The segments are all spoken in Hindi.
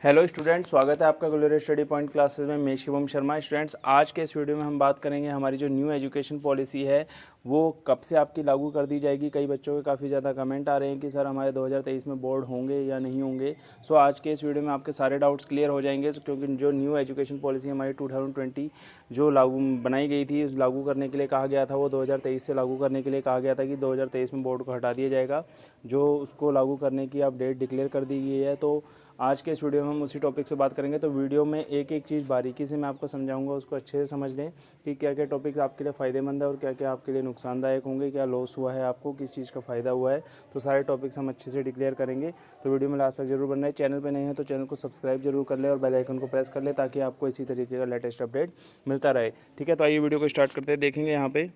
हेलो स्टूडेंट, स्वागत है आपका ग्लोरियस स्टडी पॉइंट क्लासेस में। मैं शिवम शर्मा। स्टूडेंट्स, आज के इस वीडियो में हम बात करेंगे हमारी जो न्यू एजुकेशन पॉलिसी है वो कब से आपकी लागू कर दी जाएगी। कई बच्चों के काफ़ी ज़्यादा कमेंट आ रहे हैं कि सर हमारे 2023 में बोर्ड होंगे या नहीं होंगे। सो आज के इस वीडियो में आपके सारे डाउट्स क्लियर हो जाएंगे, क्योंकि जो न्यू एजुकेशन पॉलिसी हमारी 2020 जो लागू बनाई गई थी, उस लागू करने के लिए कहा गया था, वो 2023 से लागू करने के लिए कहा गया था कि 2023 में बोर्ड को हटा दिया जाएगा। जो उसको लागू करने की अब डेट डिक्लेयर कर दी गई है। तो आज के इस वीडियो में हम उसी टॉपिक से बात करेंगे। तो वीडियो में एक एक चीज़ बारीकी से मैं आपको समझाऊंगा, उसको अच्छे से समझ लें कि क्या क्या टॉपिक आपके लिए फ़ायदेमंद है और क्या क्या आपके लिए नुकसानदायक होंगे, क्या लॉस हुआ है आपको, किस चीज़ का फ़ायदा हुआ है। तो सारे टॉपिक्स हम अच्छे से डिक्लेयर करेंगे। तो वीडियो में लास्ट तक जरूर बनना है। चैनल पर नहीं है तो चैनल को सब्सक्राइब जरूर कर ले और बेल आइकन को प्रेस कर ले, ताकि आपको इसी तरीके का लेटेस्ट अपडेट मिलता रहे। ठीक है, तो आइए वीडियो को स्टार्ट करते हैं। देखेंगे यहाँ पे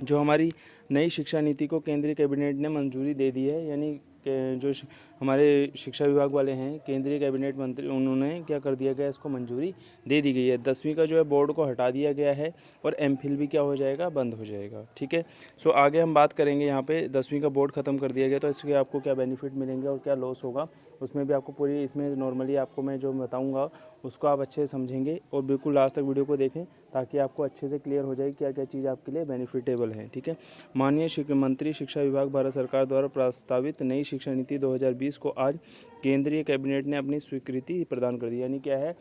जो हमारी नई शिक्षा नीति को केंद्रीय कैबिनेट ने मंजूरी दे दी है, यानी जो हमारे शिक्षा विभाग वाले हैं, केंद्रीय कैबिनेट मंत्री, उन्होंने क्या कर दिया गया, इसको मंजूरी दे दी गई है। 10वीं का जो है बोर्ड को हटा दिया गया है और एमफिल भी क्या हो जाएगा, बंद हो जाएगा। ठीक है, सो आगे हम बात करेंगे। यहाँ पे 10वीं का बोर्ड ख़त्म कर दिया गया, तो इसके आपको क्या बेनिफिट मिलेंगे और क्या लॉस होगा, उसमें भी आपको पूरी, इसमें नॉर्मली आपको मैं जो बताऊँगा उसको आप अच्छे से समझेंगे और बिल्कुल लास्ट तक वीडियो को देखें, ताकि आपको अच्छे से क्लियर हो जाए क्या क्या चीज़ आपके लिए बेनिफिटेबल है। ठीक है, माननीय मंत्री शिक्षा विभाग भारत सरकार द्वारा प्रस्तावित नई शिक्षा नीति 2020 को आज केंद्रीय कैबिनेट ने अपनी स्वीकृति प्रदान कर दी। यानी क्या है,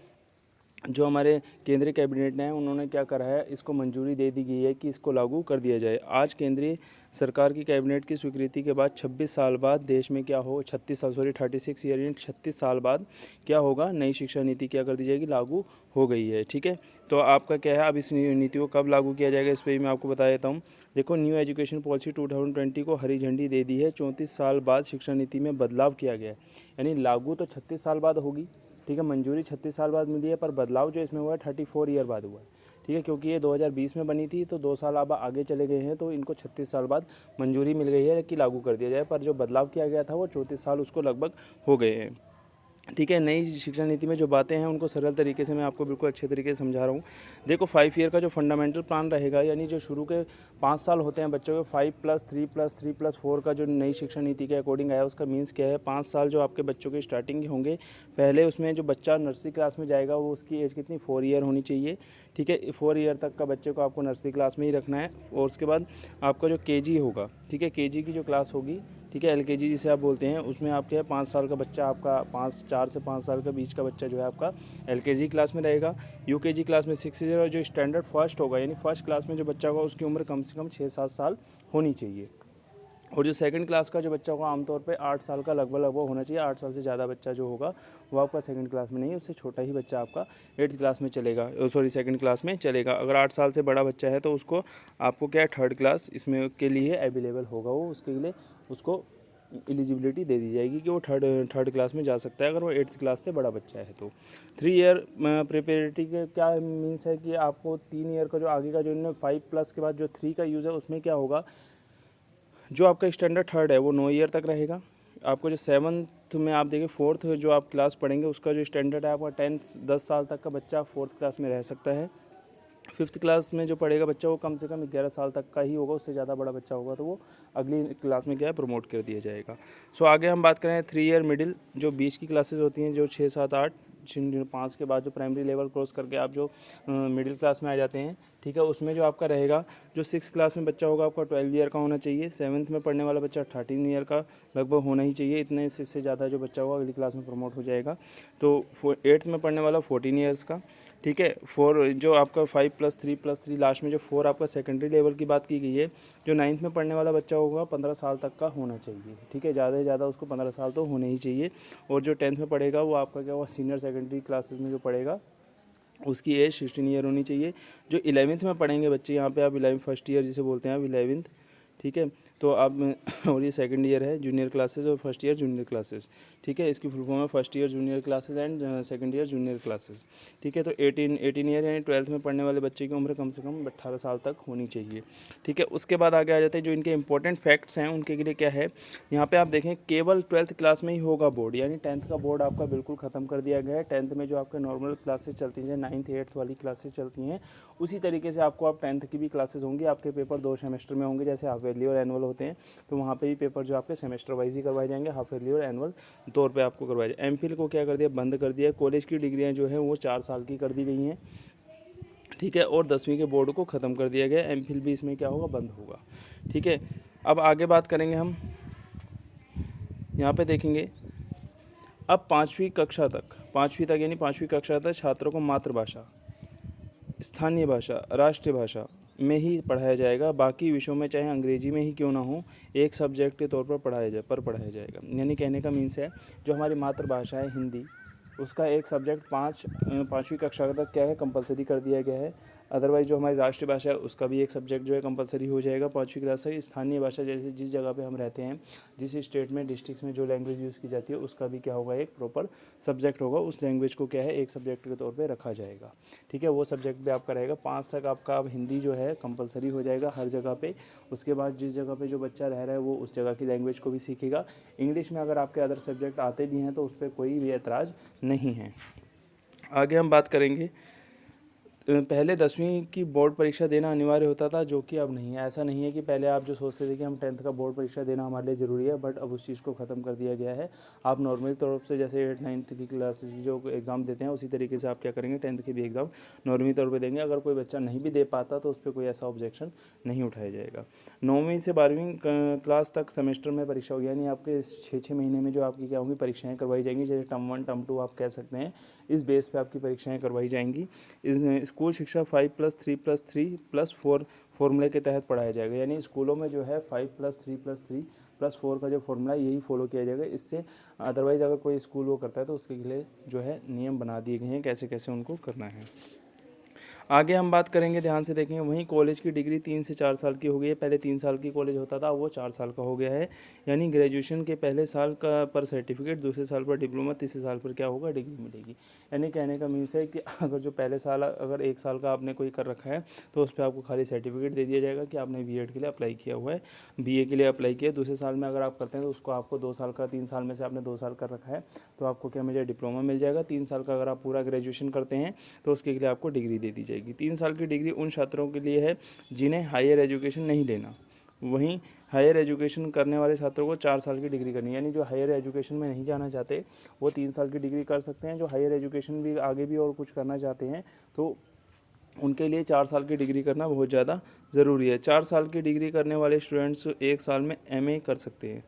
जो हमारे केंद्रीय कैबिनेट ने उन्होंने क्या करा है, इसको मंजूरी दे दी गई है कि इसको लागू कर दिया जाए। आज केंद्रीय सरकार की कैबिनेट की स्वीकृति के बाद 26 साल बाद देश में क्या हो, 36 ईयर इन 36 साल बाद क्या होगा, नई शिक्षा नीति क्या कर दी जाएगी, लागू हो गई है। ठीक है, तो आपका क्या है, अब इस नीति को कब लागू किया जाएगा, इस पर भी मैं आपको बता देता हूँ। देखो, न्यू एजुकेशन पॉलिसी 2020 को हरी झंडी दे दी है। 34 साल बाद शिक्षा नीति में बदलाव किया गया है, यानी लागू तो 36 साल बाद होगी। ठीक है, मंजूरी 36 साल बाद मिली है, पर बदलाव जो इसमें हुआ है 34 ईयर बाद हुआ है। ठीक है, क्योंकि ये 2020 में बनी थी, तो 2 साल अब आगे चले गए हैं, तो इनको 36 साल बाद मंजूरी मिल गई है कि लागू कर दिया जाए। पर जो बदलाव किया गया था वो 34 साल उसको लगभग हो गए हैं। ठीक है, नई शिक्षा नीति में जो बातें हैं उनको सरल तरीके से मैं आपको बिल्कुल अच्छे तरीके से समझा रहा हूँ। देखो, 5 ईयर का जो फंडामेंटल प्लान रहेगा, यानी जो शुरू के 5 साल होते हैं बच्चों के, 5+3+3+4 का जो नई शिक्षा नीति के अकॉर्डिंग आया, उसका मीन्स क्या है, 5 साल जो आपके बच्चों के स्टार्टिंग होंगे, पहले उसमें जो बच्चा नर्सरी क्लास में जाएगा वो उसकी एज कितनी, 4 ईयर होनी चाहिए। ठीक है, 4 ईयर तक का बच्चे को आपको नर्सरी क्लास में ही रखना है। और उसके बाद आपका जो केजी होगा, ठीक है, केजी की जो क्लास होगी, ठीक है, एलकेजी जिसे आप बोलते हैं, उसमें आपके 5 साल का बच्चा, आपका 4 से 5 साल के बीच का बच्चा जो है आपका एलकेजी क्लास में रहेगा। यूकेजी क्लास में 6 ईयर, और जो स्टैंडर्ड फर्स्ट होगा, यानी फर्स्ट क्लास में जो बच्चा होगा उसकी उम्र कम से कम 6-7 साल होनी चाहिए। और जो सेकंड क्लास का जो बच्चा होगा, आमतौर पे 8 साल का लगभग होना चाहिए। 8 साल से ज़्यादा बच्चा जो होगा वो आपका सेकंड क्लास में नहीं, उससे छोटा ही बच्चा आपका 8th क्लास में चलेगा, सेकंड क्लास में चलेगा। अगर 8 साल से बड़ा बच्चा है तो उसको आपको क्या है, 3rd क्लास इसमें के लिए अवेलेबल होगा, वो उसके लिए उसको एलिजिबिलिटी दे दी जाएगी कि वो थर्ड क्लास में जा सकता है, अगर वो 8th क्लास से बड़ा बच्चा है तो। 3 ईयर प्रिपेरेटरी के क्या मीन्स है कि आपको 3 ईयर का जो आगे का जो 5+ के बाद जो 3 का यूज़ है, उसमें क्या होगा, जो आपका स्टैंडर्ड 3rd है वो 9 ईयर तक रहेगा। आपको जो 7th में आप देखिए, 4th जो आप क्लास पढ़ेंगे उसका जो स्टैंडर्ड है आपका 10 10 साल तक का बच्चा 4th क्लास में रह सकता है। 5th क्लास में जो पढ़ेगा बच्चा वो कम से कम 11 साल तक का ही होगा, उससे ज़्यादा बड़ा बच्चा होगा तो वो अगली क्लास में क्या है, प्रमोट कर दिया जाएगा। सो आगे हम बात करें 3 ईयर मिडिल, जो 20 की क्लासेज होती हैं, जो 6, 7, 8, 5 के बाद जो प्राइमरी लेवल क्रॉस करके आप जो मिडिल क्लास में आ जाते हैं। ठीक है, उसमें जो आपका रहेगा, जो 6 क्लास में बच्चा होगा आपका 12 ईयर का होना चाहिए। 7th में पढ़ने वाला बच्चा 13 ईयर का लगभग होना ही चाहिए। इतने से इससे ज़्यादा जो बच्चा होगा अगली क्लास में प्रमोट हो जाएगा। तो 8th में पढ़ने वाला 14 ईयर्स का। ठीक है, 4 जो आपका 5+3+3 लास्ट में जो 4 आपका सेकेंडरी लेवल की बात की गई है। जो 9th में पढ़ने वाला बच्चा होगा 15 साल तक का होना चाहिए। ठीक है, ज़्यादा से ज़्यादा उसको 15 साल तो होने ही चाहिए। और जो 10th में पढ़ेगा वो आपका क्या हुआ, सीनियर सेकेंडरी क्लासेस में जो पढ़ेगा उसकी एज 16 ईयर होनी चाहिए। जो 11th में पढ़ेंगे बच्चे, यहाँ पे आप 11 फर्स्ट ईयर जिसे बोलते हैं आप 11th। ठीक है, तो आप और ये सेकंड ईयर है जूनियर क्लासेस, और फर्स्ट ईयर जूनियर क्लासेस। ठीक है, इसकी फुल फॉर्म है first year junior classes and second year junior classes. ठीक है, तो 18 ईयर यानी 12th में पढ़ने वाले बच्चे की उम्र कम से कम 18 साल तक होनी चाहिए। ठीक है, उसके बाद आगे आ जाते हैं जो इनके इंपॉर्टेंट फैक्ट्स हैं उनके लिए क्या है। यहाँ पे आप देखें, केवल 12th क्लास में ही होगा बोर्ड, यानी 10th का बोर्ड आपका बिल्कुल ख़त्म कर दिया गया है। 10th में जो आपके नॉर्मल क्लासेस चलती हैं, 9th 8th वाली क्लासेस चलती हैं, उसी तरीके से आपको आप 10th की भी क्लासेस होंगी। आपके पेपर 2 सेमेस्टर में होंगे, जैसे हाफ ईयरली और एनुअल होते हैं, तो वहाँ पे भी पेपर जो आपके सेमेस्टर वाइज ही करवाए जाएंगे, हाफ ईयरली और एनुअल तौर पे आपको करवाए जाए। एमफिल को क्या कर दिया, बंद कर दिया। कॉलेज की डिग्रियाँ जो हैं वो 4 साल की कर दी गई हैं, ठीक है, और 10वीं के बोर्ड को ख़त्म कर दिया गया। एमफिल भी इसमें क्या होगा, बंद होगा, ठीक है। अब आगे बात करेंगे हम, यहाँ पे देखेंगे अब 5वीं तक यानी 5वीं कक्षा तक छात्रों को मातृभाषा, स्थानीय भाषा, राष्ट्रीय भाषा में ही पढ़ाया जाएगा। बाकी विषयों में चाहे अंग्रेजी में ही क्यों ना हो, एक सब्जेक्ट के तौर पर पढ़ाया जाएगा। यानी कहने का मीन्स है, जो हमारी मातृभाषा है हिंदी, उसका एक सब्जेक्ट 5वीं कक्षा तक क्या है, कंपलसरी कर दिया गया है। अदरवाइज जो हमारी राष्ट्रीय भाषा है उसका भी एक सब्जेक्ट जो है कंपलसरी हो जाएगा 5वीं क्लास से। स्थानीय भाषा, जैसे जिस जगह पे हम रहते हैं, जिस स्टेट में, डिस्ट्रिक्ट में जो लैंग्वेज यूज़ की जाती है, उसका भी क्या होगा, एक प्रॉपर सब्जेक्ट होगा। उस लैंग्वेज को क्या है, एक सब्जेक्ट के तौर पर रखा जाएगा, ठीक है। वो सब्जेक्ट भी आपका रहेगा। 5 तक आपका अब हिंदी जो है कंपलसरी हो जाएगा हर जगह पे। उसके बाद जिस जगह पे जो बच्चा रह रहा है वो उस जगह की लैंग्वेज को भी सीखेगा। इंग्लिश में अगर आपके अदर सब्जेक्ट आते भी हैं तो उस पर कोई भी ऐतराज़ नहीं है। आगे हम बात करेंगे, पहले 10वीं की बोर्ड परीक्षा देना अनिवार्य होता था, जो कि अब नहीं है। ऐसा नहीं है कि पहले आप जो सोचते थे कि हम 10th का बोर्ड परीक्षा देना हमारे लिए ज़रूरी है, बट अब उस चीज़ को ख़त्म कर दिया गया है। आप नॉर्मल तौर से जैसे 8th 9th की क्लासेस की जो एग्ज़ाम देते हैं, उसी तरीके से आप क्या करेंगे, 10th की भी एग्ज़ाम नॉर्मल तौर पर देंगे। अगर कोई बच्चा नहीं भी दे पाता तो उस पर कोई ऐसा ऑब्जेक्शन नहीं उठाया जाएगा। 9वीं से 12वीं क्लास तक सेमेस्टर में परीक्षा होगी, यानी आपके 6 महीने में जो आपकी क्या होंगी, परीक्षाएँ करवाई जाएंगी। जैसे टर्म 1 टर्म 2 आप कह सकते हैं, इस बेस पे आपकी परीक्षाएं करवाई जाएंगी। स्कूल शिक्षा 5+3+3+4 फॉर्मूले के तहत पढ़ाया जाएगा। यानी स्कूलों में जो है 5+3+3+4 का जो फॉर्मूला है यही फॉलो किया जाएगा। इससे अदरवाइज़ अगर कोई स्कूल वो करता है तो उसके लिए जो है नियम बना दिए गए हैं, कैसे कैसे उनको करना है। आगे हम बात करेंगे, ध्यान से देखेंगे, वहीं कॉलेज की डिग्री 3 से 4 साल की हो गई है। पहले 3 साल की कॉलेज होता था, वो 4 साल का हो गया है। यानी ग्रेजुएशन के पहले साल का पर सर्टिफिकेट, दूसरे साल पर डिप्लोमा, तीसरे साल पर क्या होगा, डिग्री मिलेगी। यानी कहने का मीन्स है कि अगर जो पहले साल अगर 1 साल का आपने कोई कर रखा है तो उस पर आपको खाली सर्टिफिकेट दे दिया जाएगा कि आपने B.Ed के लिए अप्लाई किया हुआ है, BA के लिए अप्लाई किया। दूसरे साल में अगर आप करते हैं तो उसको आपको 2 साल का, 3 साल में से आपने 2 साल कर रखा है तो आपको क्या मिल जाएगा, डिप्लोमा मिल जाएगा। 3 साल का अगर आप पूरा ग्रेजुएशन करते हैं तो उसके लिए आपको डिग्री दे दी जाएगी। 3 साल की डिग्री उन छात्रों के लिए है जिन्हें हायर एजुकेशन नहीं लेना। वहीं हायर एजुकेशन करने वाले छात्रों को 4 साल की डिग्री करनी है। यानी जो हायर एजुकेशन में नहीं जाना चाहते वो 3 साल की डिग्री कर सकते हैं। जो हायर एजुकेशन भी आगे भी और कुछ करना चाहते हैं तो उनके लिए 4 साल की डिग्री करना बहुत ज़्यादा ज़रूरी है। 4 साल की डिग्री करने वाले स्टूडेंट्स 1 साल में MA कर सकते हैं,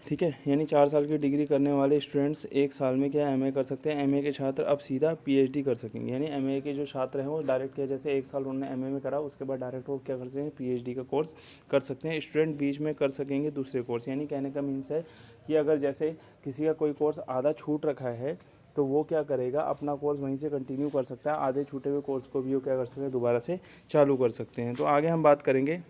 ठीक है। यानी 4 साल की डिग्री करने वाले स्टूडेंट्स 1 साल में क्या MA कर सकते हैं। MA के छात्र अब सीधा PhD कर सकेंगे। यानी MA के जो छात्र हैं वो डायरेक्ट क्या, जैसे 1 साल उन्होंने MA में करा, उसके बाद डायरेक्ट वो क्या कर सकते हैं, PhD का कोर्स कर सकते हैं। स्टूडेंट बीच में कर सकेंगे दूसरे कोर्स। यानी कहने का मीन्स है कि अगर जैसे किसी का कोई कोर्स आधा छूट रखा है तो वो क्या करेगा, अपना कोर्स वहीं से कंटिन्यू कर सकता है। आधे छूटे हुए कोर्स को भी वो क्या कर सकते हैं, दोबारा से चालू कर सकते हैं। तो आगे हम बात करेंगे,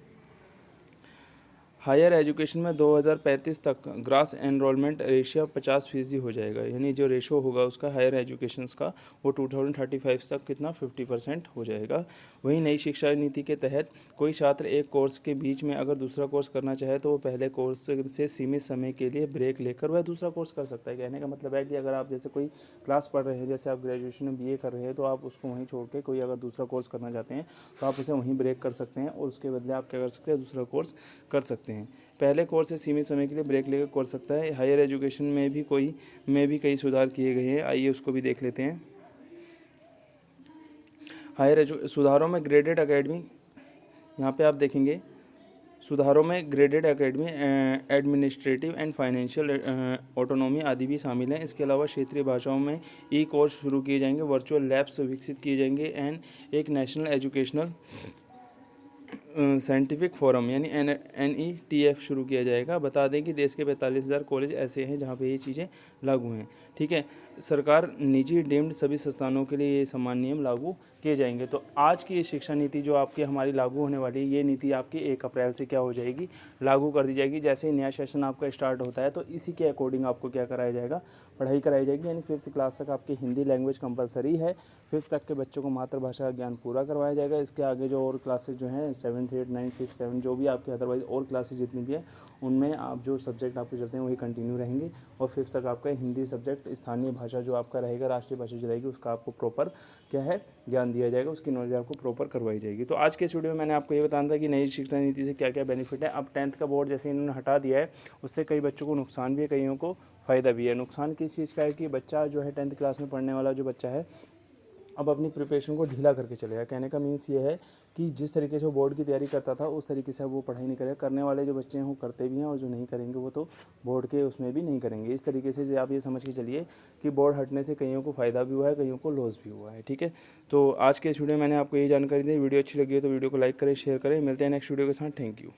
हायर एजुकेशन में 2035 तक ग्रास एनरोलमेंट रेशियो 50% हो जाएगा। यानी जो रेशो होगा उसका हायर एजुकेशंस का वो 2035 तक कितना 50% हो जाएगा। वहीं नई शिक्षा नीति के तहत कोई छात्र एक कोर्स के बीच में अगर दूसरा कोर्स करना चाहे तो वो पहले कोर्स से सीमित समय के लिए ब्रेक लेकर वह दूसरा कोर्स कर सकता है। कहने का मतलब है कि अगर आप जैसे कोई क्लास पढ़ रहे हैं, जैसे आप ग्रेजुएशन में BA कर रहे हैं, तो आप उसको वहीं छोड़ के कोई अगर दूसरा कोर्स करना चाहते हैं तो आप उसे वहीं ब्रेक कर सकते हैं और उसके बदले आप क्या कर सकते हैं, दूसरा कोर्स कर सकते हैं। पहले कोर्स से सीमित समय के लिए ब्रेक लेकर कर सकता है। हायर एजुकेशन में भी कई सुधार किए गए हैं, आइए उसको भी देख लेते हैं। सुधारों में ग्रेडेड एकेडमी, यहाँ पे आप देखेंगे सुधारों में graded academy, administrative and financial autonomy आदि भी शामिल हैं। इसके अलावा क्षेत्रीय भाषाओं में कोर्स शुरू किए जाएंगे, वर्चुअल लैब्स विकसित किए जाएंगे एंड एक नेशनल एजुकेशनल साइंटिफिक फोरम यानी NETF शुरू किया जाएगा। बता दें कि देश के 45,000 कॉलेज ऐसे हैं जहां पे ये चीज़ें लागू हैं, ठीक है। सरकार निजी डीम्ड सभी संस्थानों के लिए ये समान नियम लागू किए जाएंगे। तो आज की ये शिक्षा नीति जो आपकी हमारी लागू होने वाली है, ये नीति आपकी 1 अप्रैल से क्या हो जाएगी, लागू कर दी जाएगी। जैसे ही नया सेशन आपका स्टार्ट होता है तो इसी के अकॉर्डिंग आपको क्या कराया जाएगा, पढ़ाई कराई जाएगी। यानी 5th क्लास तक आपकी हिंदी लैंग्वेज कंपलसरी है। 5th तक के बच्चों को मातृभाषा का ज्ञान पूरा करवाया जाएगा। इसके आगे जो और क्लासेज जो हैं 7 7th 8 9 6 7 जो भी आपके अदरवाइज और क्लासेज जितनी भी है उनमें आप जो सब्जेक्ट आपके चलते हैं वही कंटिन्यू रहेंगे। और 5th तक आपका हिंदी सब्जेक्ट, स्थानीय भाषा जो आपका रहेगा, राष्ट्रीय भाषा जो रहेगी उसका आपको प्रॉपर क्या है ज्ञान दिया जाएगा, उसकी नॉलेज आपको प्रॉपर करवाई जाएगी। तो आज के इस वीडियो में मैंने आपको ये बताना था कि नई शिक्षा नीति से क्या क्या बेनिफिट है। अब 10th का बोर्ड जैसे इन्होंने हटा दिया है उससे कई बच्चों को नुकसान भी है, कईयों को फ़ायदा भी है। नुकसान किस चीज़ का है कि बच्चा जो है 10th क्लास में पढ़ने वाला जो बच्चा है अब अपनी प्रिपरेशन को ढीला करके चलेगा। कहने का मीन्स ये है कि जिस तरीके से वो बोर्ड की तैयारी करता था उस तरीके से अब वो पढ़ाई नहीं करेगा। करने वाले जो बच्चे हैं वो करते भी हैं और जो नहीं करेंगे वो तो बोर्ड के उसमें भी नहीं करेंगे। इस तरीके से आप ये समझ के चलिए कि बोर्ड हटने से कईयों को फ़ायदा भी हुआ है, कईयों को लॉस भी हुआ है। ठीक है, तो आज के इस वीडियो में मैंने आपको ये जानकारी दी। वीडियो अच्छी लगी है तो वीडियो को लाइक करें, शेयर करें। मिलते हैं नेक्स्ट वीडियो के साथ। Thank you.